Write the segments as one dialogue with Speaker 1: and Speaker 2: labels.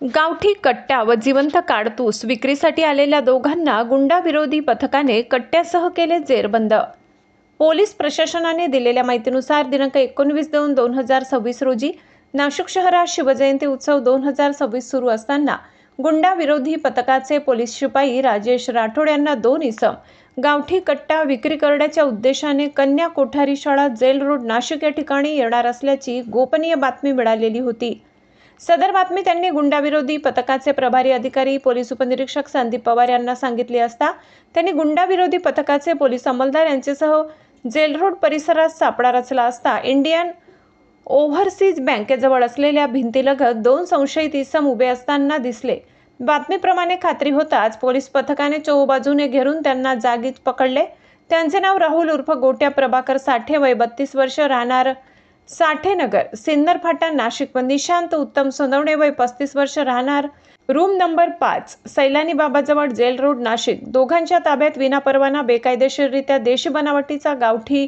Speaker 1: गावठी कट्टा व जिवंत काडतूस विक्रीसाठी आलेल्या दोघांना गुंडाविरोधी पथकाने कट्ट्यासह केले जेरबंद। पोलीस प्रशासनाने दिलेल्या माहितीनुसार दिनांक 19/2/2026 रोजी नाशिक शहरात शिवजयंती उत्सव 2026 सुरू असताना गुंडाविरोधी पथकाचे पोलीस शिपाई राजेश राठोड यांना 2 इसम गावठी कट्टा विक्री करण्याच्या उद्देशाने कन्या कोठारी शाळा जेल रोड नाशिक या ठिकाणी येणार असल्याची गोपनीय बातमी मिळालेली होती। सदर बातमी त्यांनी गुंडाविरोधी पथकाचे प्रभारी अधिकारी पोलीस उपनिरीक्षक संदीप पवार यांना सांगितली असता त्यांनी गुंडाविरोधी पथकाचे पोलीस अंमलदार यांच्यासह जेल रोड परिसरात सापळा रचला असता इंडियन ओव्हरसीज बँकेजवळ असलेल्या भिंतीलगत 2 संशयित इसम उभे असताना दिसले। बातमीप्रमाणे खात्री होताच पोलीस पथकाने चोहोबाजूने घेरून त्यांना जागीच पकडले। त्यांचे नाव राहुल उर्फ गोट्या प्रभाकर साठे, वय 32 वर्ष, राहणार साठेनगर सिन्नर फाटा नाशिक, व निशांत उत्तम सोनवणे, वय 35 वर्ष, राहणार रूम नंबर 5 सैलानी बाबाजवळ जेल रोड नाशिक। दोघांच्या ताब्यात विनापरवाना बेकायदेशीररित्या देशी बनावटीचा गावठी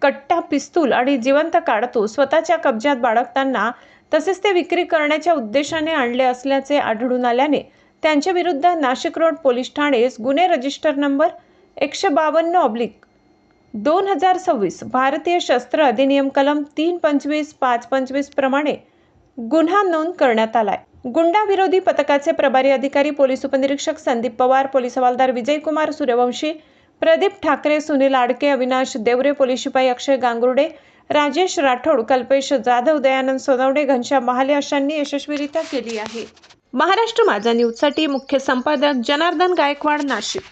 Speaker 1: कट्टा, पिस्तूल आणि जिवंत काडतूस स्वतःच्या कब्जात बाळगताना तसेच ते विक्री करण्याच्या उद्देशाने आणले असल्याचे आढळून आल्याने त्यांच्या विरुद्ध नाशिक रोड पोलीस ठाणेस गुन्हे रजिस्टर नंबर 152/2026 भारतीय शस्त्र अधिनियम कलम 325, 525 प्रमाणे गुन्हा नोंद करण्यात आलाय। गुंडाविरोधी पथकाचे प्रभारी अधिकारी पोलीस उपनिरीक्षक संदीप पवार, पोलीस हवालदार विजयकुमार सूर्यवंशी, प्रदीप ठाकरे, सुनील आडके, अविनाश देवरे, पोलीस शिपाई अक्षय गांगुर्डे, राजेश राठोड, कल्पेश जाधव, दयानंद सोनवणे, घनश्याम महाले अशांनी यशस्वीरित्या केली आहे। महाराष्ट्र माझा न्यूजसाठी मुख्य संपादक जनार्दन गायकवाड, नाशिक।